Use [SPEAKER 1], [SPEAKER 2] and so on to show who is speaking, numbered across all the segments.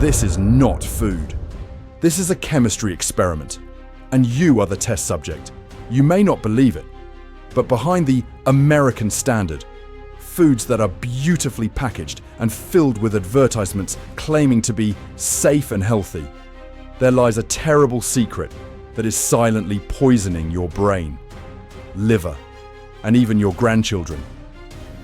[SPEAKER 1] This is not food. This is a chemistry experiment, and you are the test subject. You may not believe it, but behind the American standard, foods that are beautifully packaged and filled with advertisements claiming to be safe and healthy, there lies a terrible secret that is silently poisoning your brain, liver, and even your grandchildren.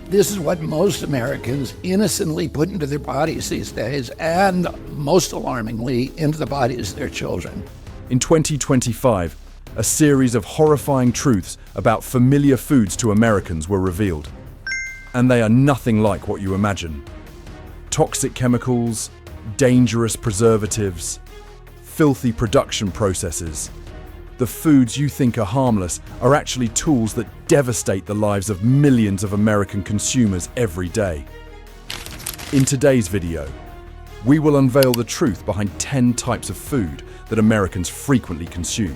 [SPEAKER 2] This is what most Americans innocently put into their bodies these days, and most alarmingly, into the bodies of their children.
[SPEAKER 1] In 2025, a series of horrifying truths about familiar foods to Americans were revealed. And they are nothing like what you imagine. Toxic chemicals, dangerous preservatives, filthy production processes. The foods you think are harmless are actually tools that devastate the lives of millions of American consumers every day. In today's video, we will unveil the truth behind 10 types of food that Americans frequently consume.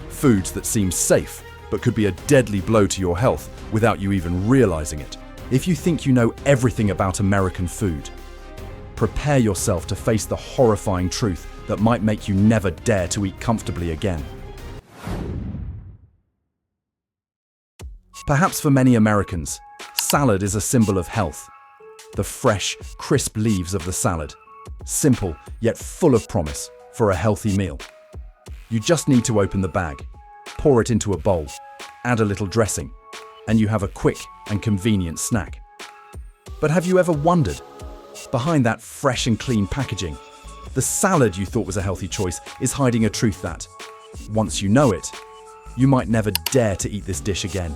[SPEAKER 1] Foods that seem safe, but could be a deadly blow to your health without you even realizing it. If you think you know everything about American food, prepare yourself to face the horrifying truth that might make you never dare to eat comfortably again. Perhaps for many Americans, salad is a symbol of health. The fresh, crisp leaves of the salad, simple yet full of promise for a healthy meal. You just need to open the bag, pour it into a bowl, add a little dressing, and you have a quick and convenient snack. But have you ever wondered, behind that fresh and clean packaging, the salad you thought was a healthy choice is hiding a truth that, once you know it, you might never dare to eat this dish again.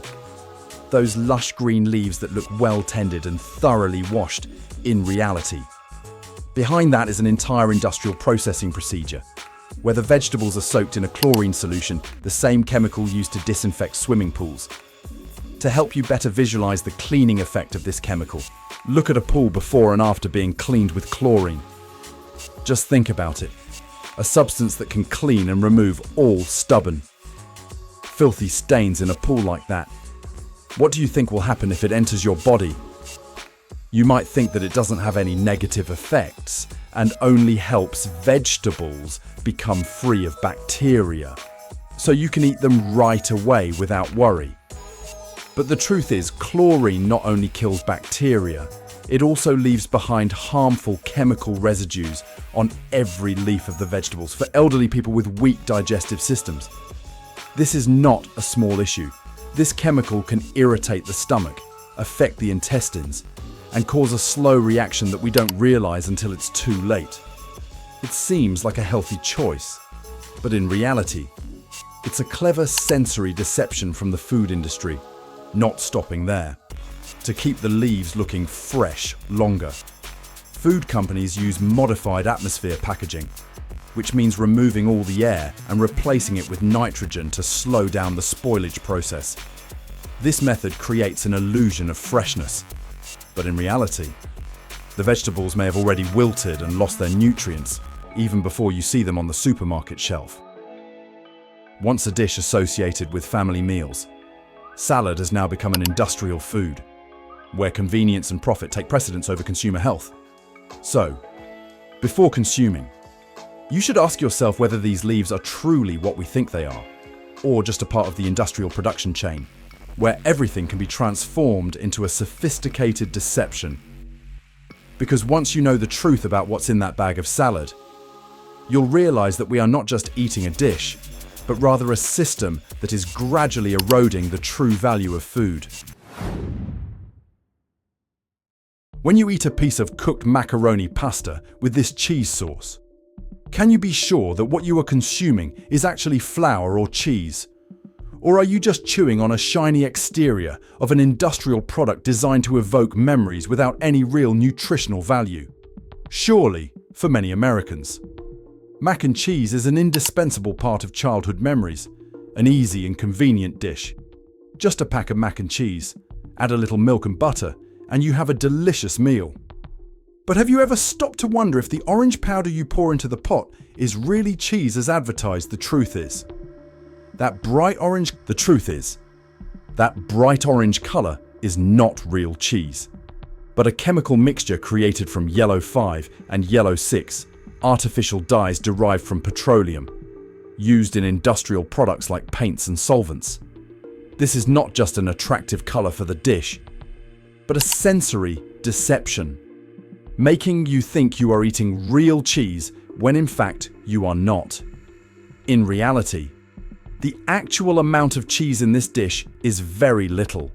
[SPEAKER 1] Those lush green leaves that look well tended and thoroughly washed, in reality, behind that is an entire industrial processing procedure, where the vegetables are soaked in a chlorine solution, the same chemical used to disinfect swimming pools. To help you better visualize the cleaning effect of this chemical, look at a pool before and after being cleaned with chlorine. Just think about it, a substance that can clean and remove all stubborn, filthy stains in a pool like that. What do you think will happen if it enters your body? You might think that it doesn't have any negative effects and only helps vegetables become free of bacteria, so you can eat them right away without worry. But the truth is, chlorine not only kills bacteria, it also leaves behind harmful chemical residues on every leaf of the vegetables for elderly people with weak digestive systems. This is not a small issue. This chemical can irritate the stomach, affect the intestines, and cause a slow reaction that we don't realize until it's too late. It seems like a healthy choice, but in reality, it's a clever sensory deception from the food industry, not stopping there, to keep the leaves looking fresh longer. Food companies use modified atmosphere packaging, which means removing all the air and replacing it with nitrogen to slow down the spoilage process. This method creates an illusion of freshness, but in reality, the vegetables may have already wilted and lost their nutrients even before you see them on the supermarket shelf. Once a dish associated with family meals, salad has now become an industrial food, where convenience and profit take precedence over consumer health. So, before consuming, you should ask yourself whether these leaves are truly what we think they are, or just a part of the industrial production chain, where everything can be transformed into a sophisticated deception. Because once you know the truth about what's in that bag of salad, you'll realize that we are not just eating a dish, but rather a system that is gradually eroding the true value of food. When you eat a piece of cooked macaroni pasta with this cheese sauce, can you be sure that what you are consuming is actually flour or cheese? Or are you just chewing on a shiny exterior of an industrial product designed to evoke memories without any real nutritional value? Surely, for many Americans, mac and cheese is an indispensable part of childhood memories, an easy and convenient dish. Just a pack of mac and cheese, add a little milk and butter, and you have a delicious meal. But have you ever stopped to wonder if the orange powder you pour into the pot is really cheese as advertised? The truth is, that bright orange color is not real cheese, but a chemical mixture created from yellow 5 and yellow 6, artificial dyes derived from petroleum, used in industrial products like paints and solvents. This is not just an attractive color for the dish, but a sensory deception, making you think you are eating real cheese when in fact you are not. In reality, the actual amount of cheese in this dish is very little.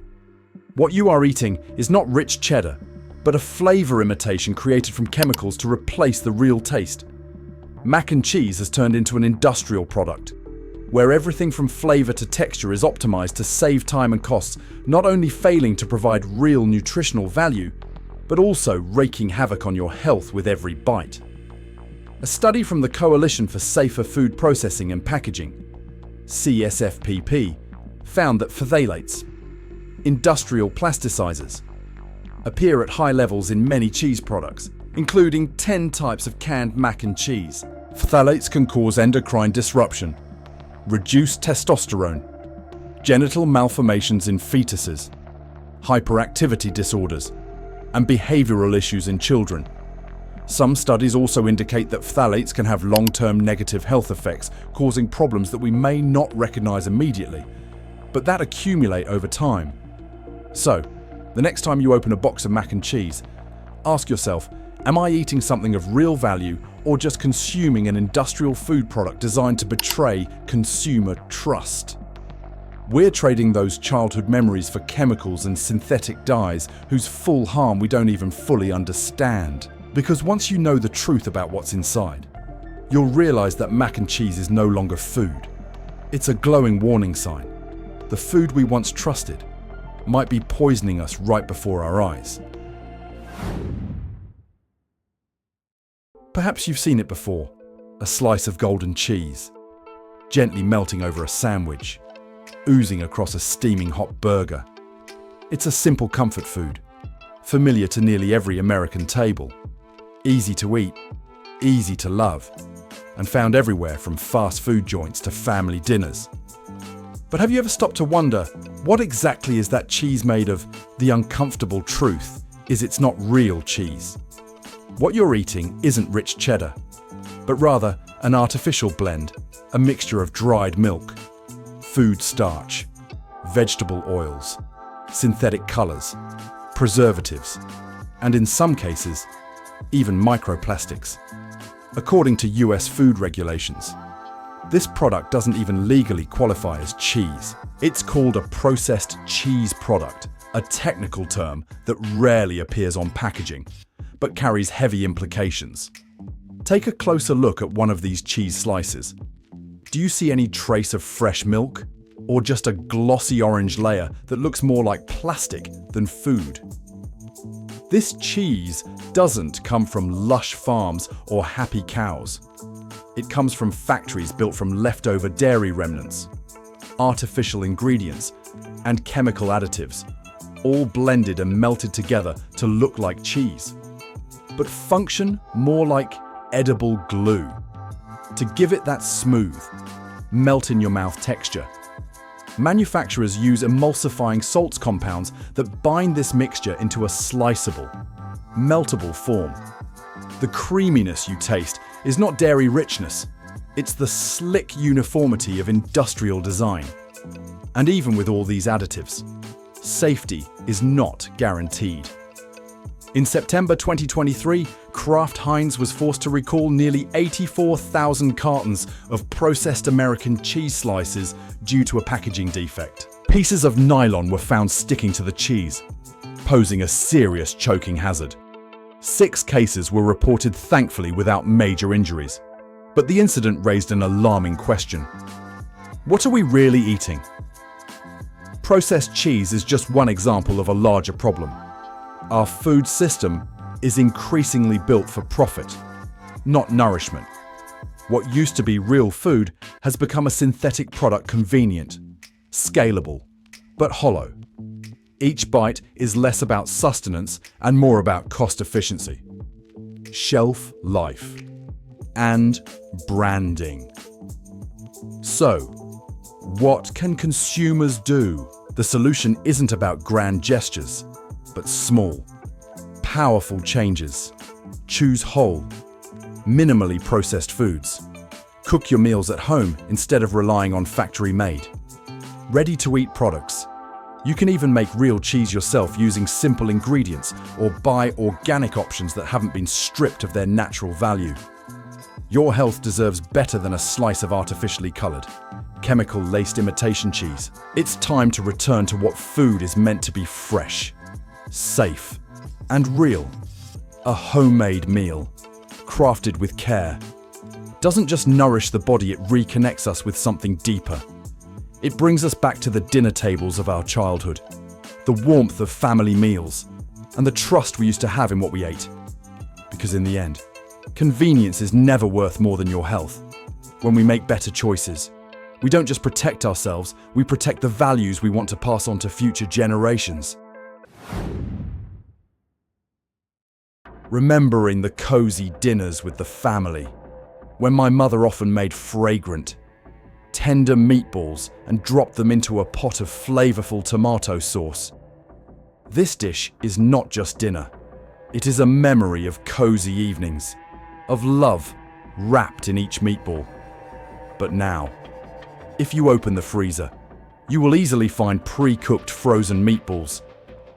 [SPEAKER 1] What you are eating is not rich cheddar, but a flavor imitation created from chemicals to replace the real taste. Mac and cheese has turned into an industrial product, where everything from flavor to texture is optimized to save time and costs, not only failing to provide real nutritional value, but also wreaking havoc on your health with every bite. A study from the Coalition for Safer Food Processing and Packaging, CSFPP, found that phthalates, industrial plasticizers, appear at high levels in many cheese products, including 10 types of canned mac and cheese. Phthalates can cause endocrine disruption, reduced testosterone, genital malformations in fetuses, hyperactivity disorders, and behavioral issues in children. Some studies also indicate that phthalates can have long-term negative health effects, causing problems that we may not recognize immediately, but that accumulate over time. So, the next time you open a box of mac and cheese, ask yourself, am I eating something of real value or just consuming an industrial food product designed to betray consumer trust? We're trading those childhood memories for chemicals and synthetic dyes whose full harm we don't even fully understand. Because once you know the truth about what's inside, you'll realize that mac and cheese is no longer food. It's a glowing warning sign. The food we once trusted might be poisoning us right before our eyes. Perhaps you've seen it before, a slice of golden cheese, gently melting over a sandwich, oozing across a steaming hot burger. It's a simple comfort food, familiar to nearly every American table. Easy to eat, easy to love, and found everywhere from fast food joints to family dinners. But have you ever stopped to wonder, what exactly is that cheese made of? The uncomfortable truth is it's not real cheese. What you're eating isn't rich cheddar, but rather an artificial blend, a mixture of dried milk, food starch, vegetable oils, synthetic colors, preservatives, and in some cases, even microplastics. According to US food regulations, this product doesn't even legally qualify as cheese. It's called a processed cheese product, a technical term that rarely appears on packaging, but carries heavy implications. Take a closer look at one of these cheese slices. Do you see any trace of fresh milk? Or just a glossy orange layer that looks more like plastic than food? This cheese doesn't come from lush farms or happy cows. It comes from factories built from leftover dairy remnants, artificial ingredients, and chemical additives, all blended and melted together to look like cheese, but function more like edible glue, to give it that smooth, melt-in-your-mouth texture. Manufacturers use emulsifying salts compounds that bind this mixture into a sliceable, meltable form. The creaminess you taste is not dairy richness, it's the slick uniformity of industrial design. And even with all these additives, safety is not guaranteed. In September 2023, Kraft Heinz was forced to recall nearly 84,000 cartons of processed American cheese slices due to a packaging defect. Pieces of nylon were found sticking to the cheese, posing a serious choking hazard. 6 cases were reported, thankfully without major injuries. But the incident raised an alarming question. What are we really eating? Processed cheese is just one example of a larger problem. Our food system is increasingly built for profit, not nourishment. What used to be real food has become a synthetic product, convenient, scalable, but hollow. Each bite is less about sustenance and more about cost efficiency, shelf life, and branding. So, what can consumers do? The solution isn't about grand gestures, but small, powerful changes. Choose whole, minimally processed foods. Cook your meals at home instead of relying on factory-made. Ready-to-eat products. You can even make real cheese yourself using simple ingredients or buy organic options that haven't been stripped of their natural value. Your health deserves better than a slice of artificially colored, chemical-laced imitation cheese. It's time to return to what food is meant to be: fresh, safe, and real. A homemade meal, crafted with care, doesn't just nourish the body, it reconnects us with something deeper. It brings us back to the dinner tables of our childhood, the warmth of family meals, and the trust we used to have in what we ate. Because in the end, convenience is never worth more than your health. When we make better choices, we don't just protect ourselves, we protect the values we want to pass on to future generations. Remembering the cozy dinners with the family, when my mother often made fragrant, tender meatballs and dropped them into a pot of flavorful tomato sauce. This dish is not just dinner. It is a memory of cozy evenings, of love wrapped in each meatball. But now, if you open the freezer, you will easily find pre-cooked frozen meatballs,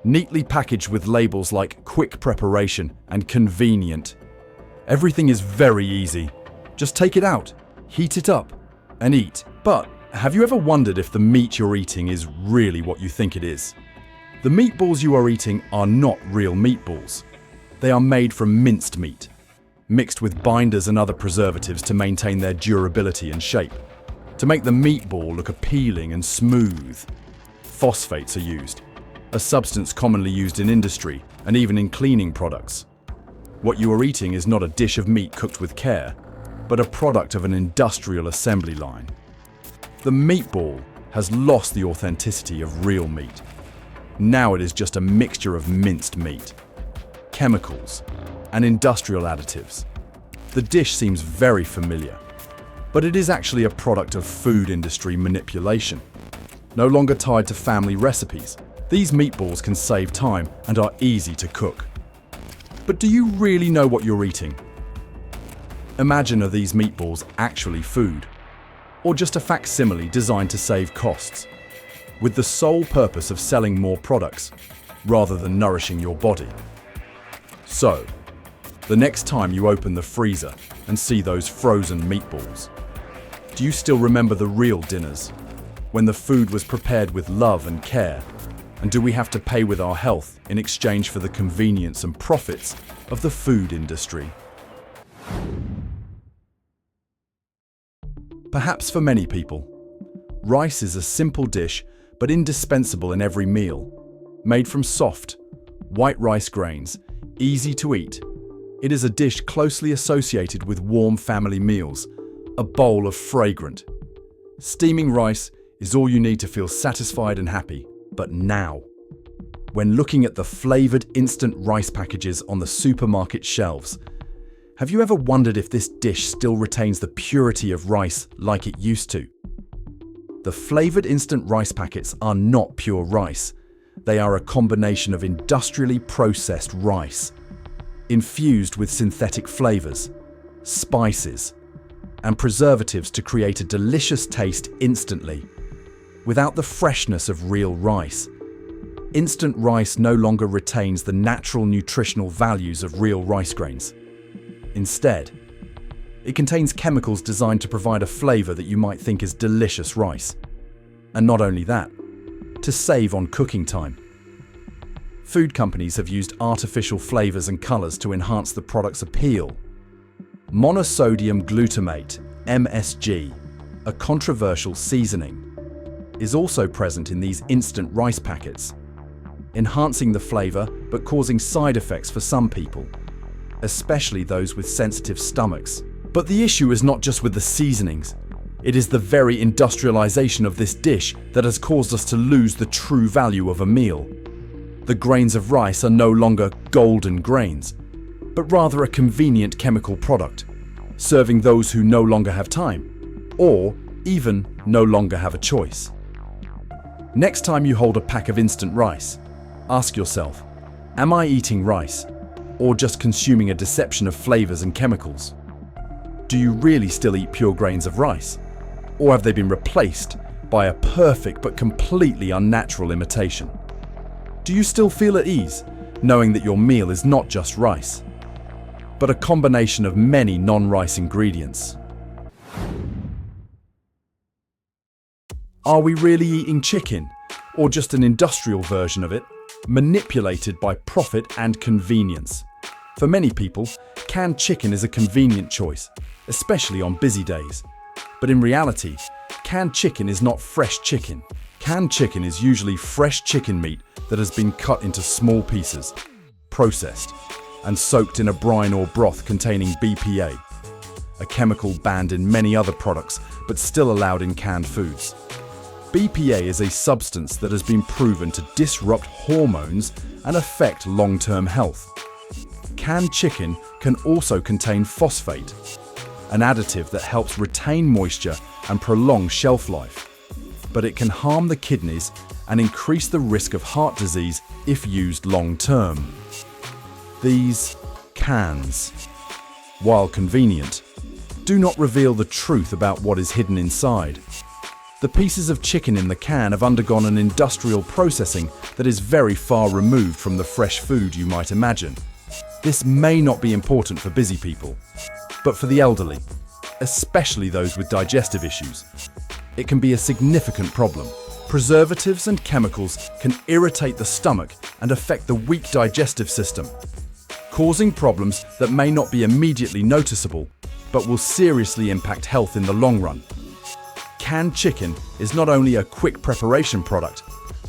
[SPEAKER 1] neatly packaged with labels like quick preparation and convenient. Everything is very easy. Just take it out, heat it up, and eat. But have you ever wondered if the meat you're eating is really what you think it is? The meatballs you are eating are not real meatballs. They are made from minced meat, mixed with binders and other preservatives to maintain their durability and shape. To make the meatball look appealing and smooth, phosphates are used, a substance commonly used in industry and even in cleaning products. What you are eating is not a dish of meat cooked with care, but a product of an industrial assembly line. The meatball has lost the authenticity of real meat. Now it is just a mixture of minced meat, chemicals, and industrial additives. The dish seems very familiar, but it is actually a product of food industry manipulation. No longer tied to family recipes, these meatballs can save time and are easy to cook. But do you really know what you're eating? Imagine, are these meatballs actually food? Or just a facsimile designed to save costs, with the sole purpose of selling more products, rather than nourishing your body? So, the next time you open the freezer and see those frozen meatballs, do you still remember the real dinners, when the food was prepared with love and care? And do we have to pay with our health in exchange for the convenience and profits of the food industry? Perhaps for many people, rice is a simple dish but indispensable in every meal. Made from soft, white rice grains, easy to eat, it is a dish closely associated with warm family meals, a bowl of fragrant, steaming rice is all you need to feel satisfied and happy. But now, when looking at the flavored instant rice packages on the supermarket shelves, have you ever wondered if this dish still retains the purity of rice like it used to? The flavored instant rice packets are not pure rice. They are a combination of industrially processed rice, infused with synthetic flavors, spices, and preservatives to create a delicious taste instantly, without the freshness of real rice. Instant rice no longer retains the natural nutritional values of real rice grains. Instead, it contains chemicals designed to provide a flavor that you might think is delicious rice. And not only that, to save on cooking time. Food companies have used artificial flavors and colors to enhance the product's appeal. Monosodium glutamate, MSG, a controversial seasoning, is also present in these instant rice packets, enhancing the flavor but causing side effects for some people, especially those with sensitive stomachs. But the issue is not just with the seasonings. It is the very industrialization of this dish that has caused us to lose the true value of a meal. The grains of rice are no longer golden grains, but rather a convenient chemical product, serving those who no longer have time, or even no longer have a choice. Next time you hold a pack of instant rice, ask yourself, am I eating rice, or just consuming a deception of flavors and chemicals? Do you really still eat pure grains of rice? Or have they been replaced by a perfect but completely unnatural imitation? Do you still feel at ease, knowing that your meal is not just rice, but a combination of many non-rice ingredients? Are we really eating chicken, or just an industrial version of it, manipulated by profit and convenience? For many people, canned chicken is a convenient choice, especially on busy days. But in reality, canned chicken is not fresh chicken. Canned chicken is usually fresh chicken meat that has been cut into small pieces, processed, and soaked in a brine or broth containing BPA, a chemical banned in many other products but still allowed in canned foods. BPA is a substance that has been proven to disrupt hormones and affect long-term health. Canned chicken can also contain phosphate, an additive that helps retain moisture and prolong shelf life, but it can harm the kidneys and increase the risk of heart disease if used long-term. These cans, while convenient, do not reveal the truth about what is hidden inside. The pieces of chicken in the can have undergone an industrial processing that is very far removed from the fresh food you might imagine. This may not be important for busy people, but for the elderly, especially those with digestive issues, it can be a significant problem. Preservatives and chemicals can irritate the stomach and affect the weak digestive system, causing problems that may not be immediately noticeable, but will seriously impact health in the long run. Canned chicken is not only a quick preparation product,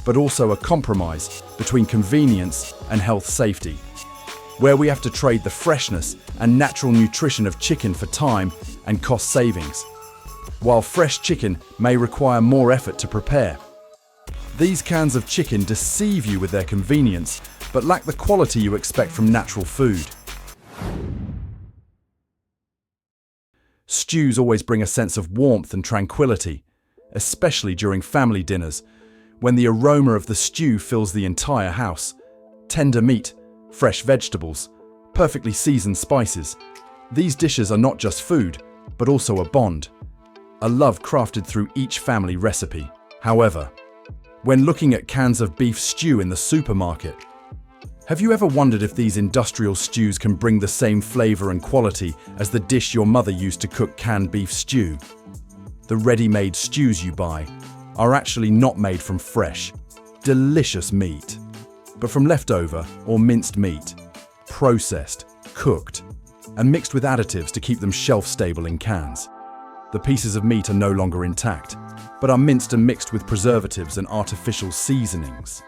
[SPEAKER 1] but also a compromise between convenience and health safety, where we have to trade the freshness and natural nutrition of chicken for time and cost savings. While fresh chicken may require more effort to prepare, these cans of chicken deceive you with their convenience, but lack the quality you expect from natural food. Stews always bring a sense of warmth and tranquility, especially during family dinners, when the aroma of the stew fills the entire house. Tender meat, fresh vegetables, perfectly seasoned spices. These dishes are not just food, but also a bond, a love crafted through each family recipe. However, when looking at cans of beef stew in the supermarket, have you ever wondered if these industrial stews can bring the same flavor and quality as the dish your mother used to cook canned beef stew? The ready-made stews you buy are actually not made from fresh, delicious meat, but from leftover or minced meat, processed, cooked, and mixed with additives to keep them shelf-stable in cans. The pieces of meat are no longer intact, but are minced and mixed with preservatives and artificial seasonings.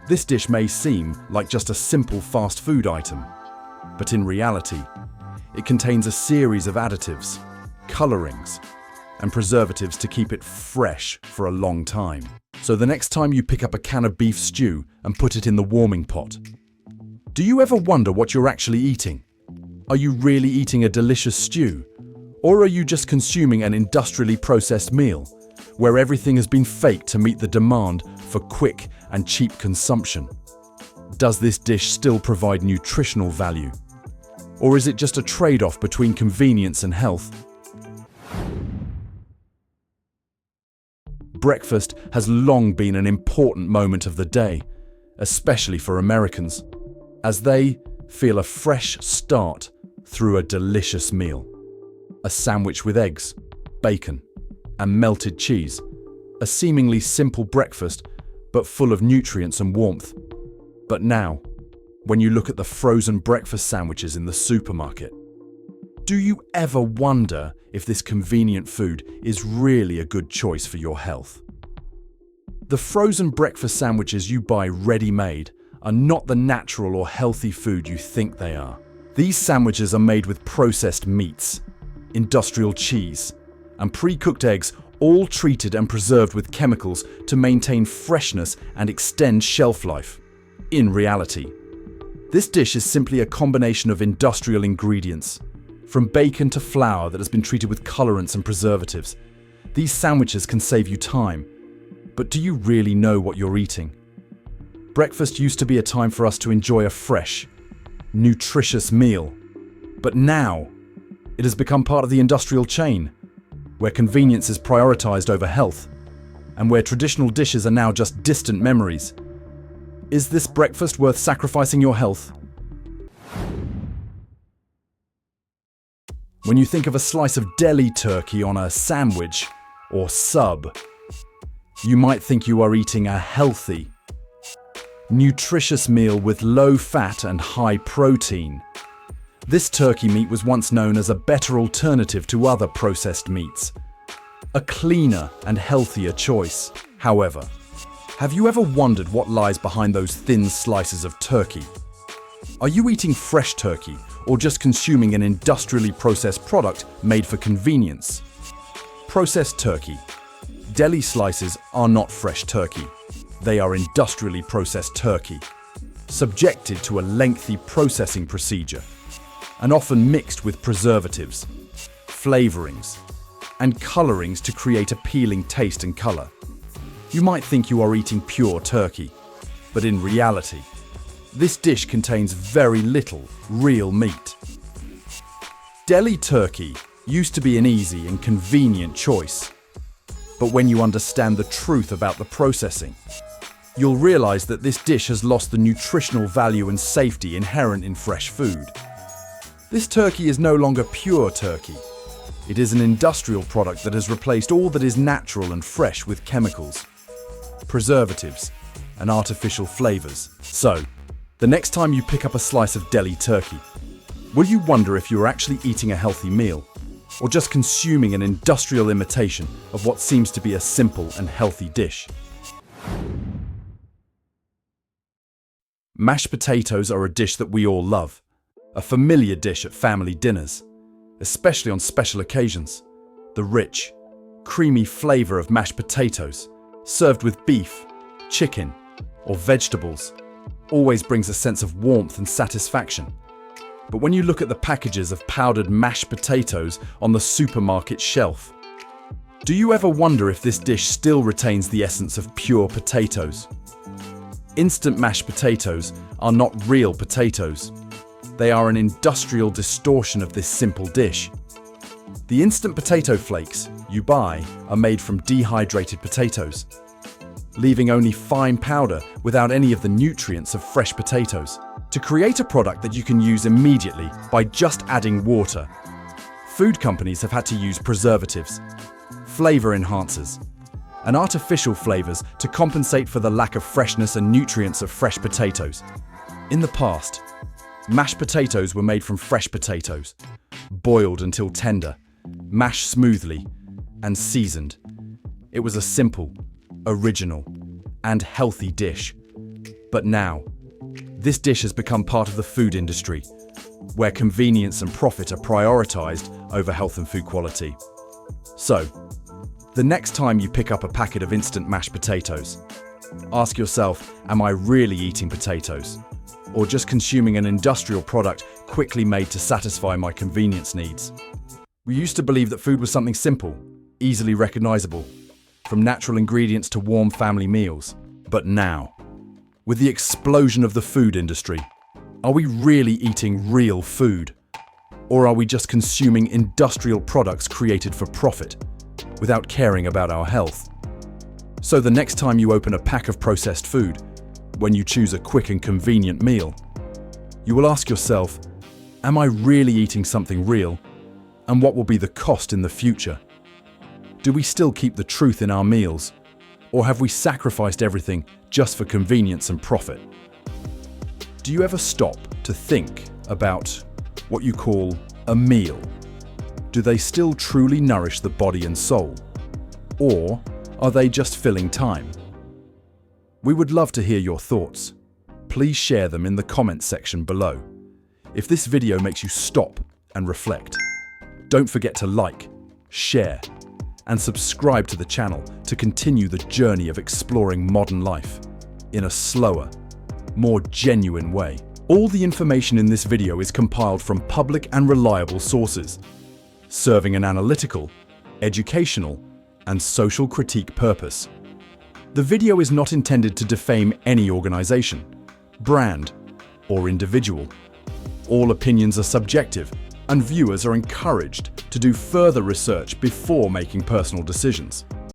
[SPEAKER 1] This dish may seem like just a simple fast food item, but in reality, it contains a series of additives, colorings, and preservatives to keep it fresh for a long time. So the next time you pick up a can of beef stew and put it in the warming pot, do you ever wonder what you're actually eating? Are you really eating a delicious stew? Or are you just consuming an industrially processed meal, where everything has been faked to meet the demand for quick and cheap consumption? Does this dish still provide nutritional value? Or is it just a trade-off between convenience and health? Breakfast has long been an important moment of the day, especially for Americans, as they feel a fresh start through a delicious meal. A sandwich with eggs, bacon, and melted cheese. A seemingly simple breakfast, but full of nutrients and warmth. But now, when you look at the frozen breakfast sandwiches in the supermarket, do you ever wonder if this convenient food is really a good choice for your health? The frozen breakfast sandwiches you buy ready-made are not the natural or healthy food you think they are. These sandwiches are made with processed meats, industrial cheese, and pre-cooked eggs, all treated and preserved with chemicals to maintain freshness and extend shelf life. In reality, this dish is simply a combination of industrial ingredients, from bacon to flour that has been treated with colorants and preservatives. These sandwiches can save you time, but do you really know what you're eating? Breakfast used to be a time for us to enjoy a fresh, nutritious meal, but now, It has become part of the industrial chain, where convenience is prioritized over health, and where traditional dishes are now just distant memories. Is this breakfast worth sacrificing your health? When you think of a slice of deli turkey on a sandwich or sub, you might think you are eating a healthy, nutritious meal with low fat and high protein. This turkey meat was once known as a better alternative to other processed meats, a cleaner and healthier choice. However, have you ever wondered what lies behind those thin slices of turkey? Are you eating fresh turkey or just consuming an industrially processed product made for convenience? Processed turkey. Deli slices are not fresh turkey. They are industrially processed turkey, subjected to a lengthy processing procedure, and often mixed with preservatives, flavorings, and colorings to create appealing taste and color. You might think you are eating pure turkey, but in reality, this dish contains very little real meat. Deli turkey used to be an easy and convenient choice, but when you understand the truth about the processing, you'll realize that this dish has lost the nutritional value and safety inherent in fresh food. This turkey is no longer pure turkey. It is an industrial product that has replaced all that is natural and fresh with chemicals, preservatives, and artificial flavors. So, the next time you pick up a slice of deli turkey, will you wonder if you're actually eating a healthy meal, or just consuming an industrial imitation of what seems to be a simple and healthy dish? Mashed potatoes are a dish that we all love, a familiar dish at family dinners, especially on special occasions. The rich, creamy flavor of mashed potatoes, served with beef, chicken, or vegetables, always brings a sense of warmth and satisfaction. But when you look at the packages of powdered mashed potatoes on the supermarket shelf, do you ever wonder if this dish still retains the essence of pure potatoes? Instant mashed potatoes are not real potatoes. They are an industrial distortion of this simple dish. The instant potato flakes you buy are made from dehydrated potatoes, leaving only fine powder without any of the nutrients of fresh potatoes. To create a product that you can use immediately by just adding water, food companies have had to use preservatives, flavor enhancers, and artificial flavors to compensate for the lack of freshness and nutrients of fresh potatoes. In the past, mashed potatoes were made from fresh potatoes, boiled until tender, mashed smoothly, and seasoned. It was a simple, original, and healthy dish. But now, this dish has become part of the food industry, where convenience and profit are prioritized over health and food quality. So, the next time you pick up a packet of instant mashed potatoes, ask yourself, am I really eating potatoes? Or just consuming an industrial product quickly made to satisfy my convenience needs? We used to believe that food was something simple, easily recognizable, from natural ingredients to warm family meals. But now, with the explosion of the food industry, are we really eating real food? Or are we just consuming industrial products created for profit, without caring about our health? So the next time you open a pack of processed food, when you choose a quick and convenient meal, you will ask yourself, am I really eating something real? And what will be the cost in the future? Do we still keep the truth in our meals? Or have we sacrificed everything just for convenience and profit? Do you ever stop to think about what you call a meal? Do they still truly nourish the body and soul? Or are they just filling time? We would love to hear your thoughts. Please share them in the comments section below. If this video makes you stop and reflect, don't forget to like, share, and subscribe to the channel to continue the journey of exploring modern life in a slower, more genuine way. All the information in this video is compiled from public and reliable sources, serving an analytical, educational, and social critique purpose. The video is not intended to defame any organization, brand, or individual. All opinions are subjective and viewers are encouraged to do further research before making personal decisions.